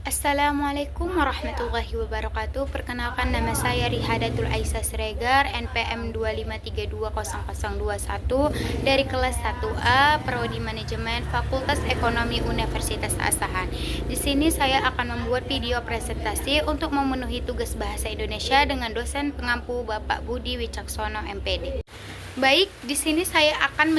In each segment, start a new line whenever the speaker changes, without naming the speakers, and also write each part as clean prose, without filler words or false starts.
Assalamualaikum warahmatullahi wabarakatuh. Perkenalkan, nama saya Rihadatul Aisyah Siregar, NPM 253200021 dari kelas 1A Prodi Manajemen Fakultas Ekonomi Universitas Asahan. Di sini saya akan membuat video presentasi untuk memenuhi tugas bahasa Indonesia dengan dosen pengampu Bapak Budi Wicaksono MPD. Baik, di sini saya akan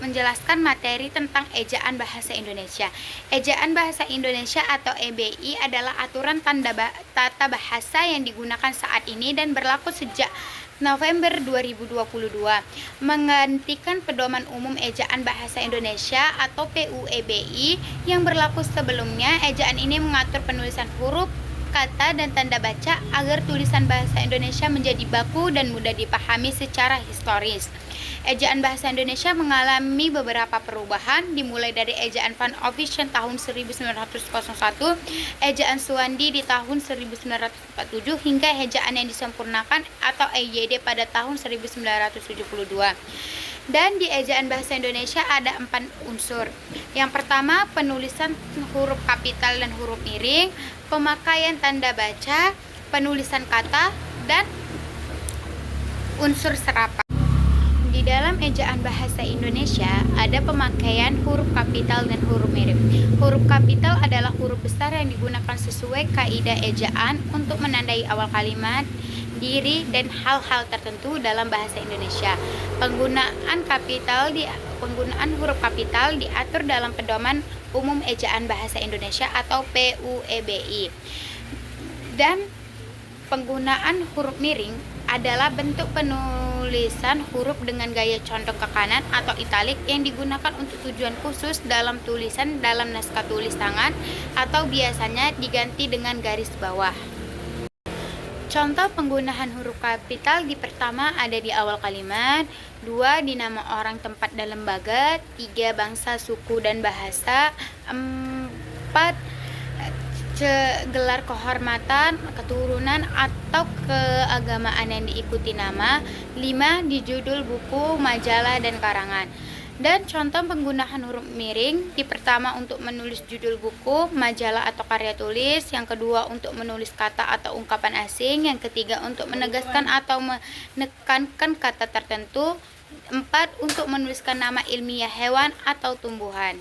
menjelaskan materi tentang ejaan bahasa Indonesia. Ejaan bahasa Indonesia atau EBI adalah aturan tata bahasa yang digunakan saat ini dan berlaku sejak November 2022, menggantikan Pedoman Umum Ejaan Bahasa Indonesia atau PUEBI yang berlaku sebelumnya. Ejaan ini mengatur penulisan huruf, kata, dan tanda baca agar tulisan bahasa Indonesia menjadi baku dan mudah dipahami secara historis. Ejaan bahasa Indonesia mengalami beberapa perubahan, dimulai dari ejaan Van Ophuijsen tahun 1901, ejaan Suwandi di tahun 1947, hingga ejaan yang disempurnakan atau EYD pada tahun 1972. Dan di ejaan bahasa Indonesia ada 4 unsur. Yang pertama, penulisan huruf kapital dan huruf miring, pemakaian tanda baca, penulisan kata, dan unsur serapan. Di dalam ejaan bahasa Indonesia ada pemakaian huruf kapital dan huruf miring. Huruf kapital adalah huruf besar yang digunakan sesuai kaidah ejaan untuk menandai awal kalimat, diri, dan hal-hal tertentu dalam bahasa Indonesia. Penggunaan huruf kapital diatur dalam Pedoman Umum Ejaan Bahasa Indonesia atau PUEBI. Dan penggunaan huruf miring adalah bentuk penulisan huruf dengan gaya condong ke kanan atau italik yang digunakan untuk tujuan khusus dalam tulisan dalam naskah tulis tangan atau biasanya diganti dengan garis bawah. Contoh penggunaan huruf kapital di pertama ada di awal kalimat, 2 di nama orang, tempat, dan lembaga, 3 bangsa, suku, dan bahasa, 4 gelar kehormatan, keturunan, atau keagamaan yang diikuti nama, 5 di judul buku, majalah, dan karangan. Dan contoh penggunaan huruf miring di pertama untuk menulis judul buku, majalah, atau karya tulis, yang kedua untuk menulis kata atau ungkapan asing, yang ketiga untuk menegaskan atau menekankan kata tertentu, 4 untuk menuliskan nama ilmiah hewan atau tumbuhan.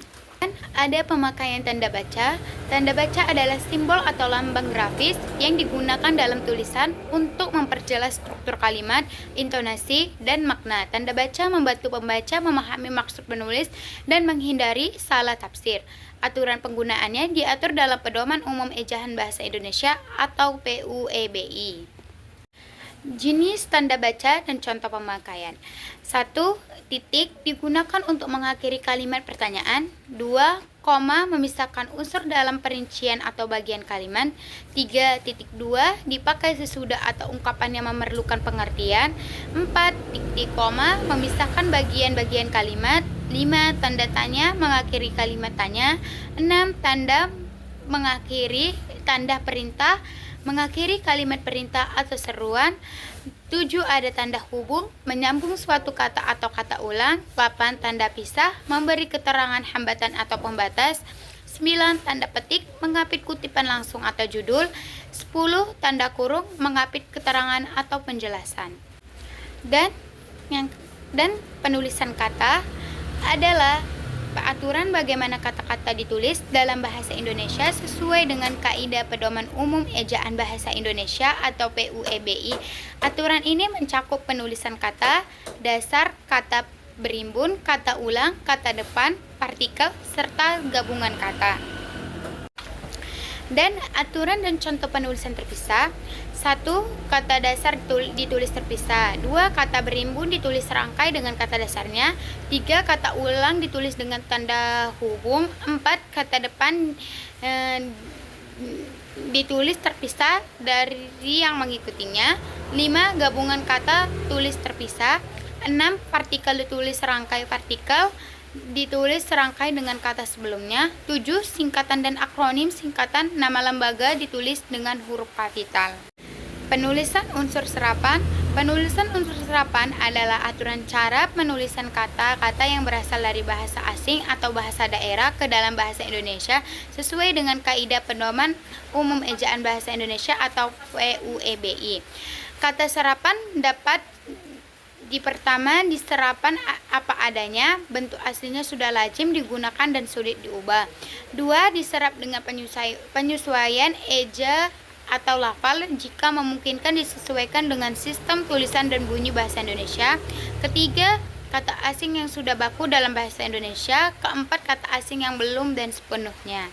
Ada pemakaian tanda baca. Tanda baca adalah simbol atau lambang grafis yang digunakan dalam tulisan untuk memperjelas struktur kalimat, intonasi, dan makna. Tanda baca membantu pembaca memahami maksud penulis dan menghindari salah tafsir. Aturan penggunaannya diatur dalam Pedoman Umum Ejaan Bahasa Indonesia atau PUEBI. Jenis tanda baca dan contoh pemakaian. 1. Titik digunakan untuk mengakhiri kalimat pertanyaan. 2. Koma memisahkan unsur dalam perincian atau bagian kalimat. 3. Titik 2 dipakai sesudah atau ungkapan yang memerlukan pengertian. 4. Titik koma memisahkan bagian-bagian kalimat. 5. Tanda tanya mengakhiri kalimat tanya. 6. Tanda mengakhiri tanda perintah mengakhiri kalimat perintah atau seruan. 7. Ada tanda hubung menyambung suatu kata atau kata ulang. 8. Tanda pisah memberi keterangan hambatan atau pembatas. 9. Tanda petik mengapit kutipan langsung atau judul. 10. Tanda kurung mengapit keterangan atau penjelasan. Dan penulisan kata adalah aturan bagaimana kata-kata ditulis dalam bahasa Indonesia sesuai dengan kaidah Pedoman Umum Ejaan Bahasa Indonesia atau PUEBI. Aturan ini mencakup penulisan kata dasar, kata berimbun, kata ulang, kata depan, partikel, serta gabungan kata. Dan aturan dan contoh penulisan terpisah. 1. Kata dasar ditulis terpisah. 2. Kata berimbun ditulis serangkai dengan kata dasarnya. 3. Kata ulang ditulis dengan tanda hubung. 4. Kata depan ditulis terpisah dari yang mengikutinya. 5. Gabungan kata tulis terpisah. 6. Partikel ditulis serangkai partikel ditulis serangkai dengan kata sebelumnya. 7. Singkatan dan akronim singkatan nama lembaga ditulis dengan huruf kapital. Penulisan unsur serapan. Penulisan unsur serapan adalah aturan cara penulisan kata-kata yang berasal dari bahasa asing atau bahasa daerah ke dalam bahasa Indonesia sesuai dengan kaidah pedoman umum ejaan bahasa Indonesia atau PUEBI. Kata serapan dapat pertama diserapan apa adanya, bentuk aslinya sudah lazim digunakan dan sulit diubah. 2. Diserap dengan penyesuaian eja atau lafal jika memungkinkan disesuaikan dengan sistem tulisan dan bunyi bahasa Indonesia. Ketiga, kata asing yang sudah baku dalam bahasa Indonesia. Keempat, kata asing yang belum dan sepenuhnya.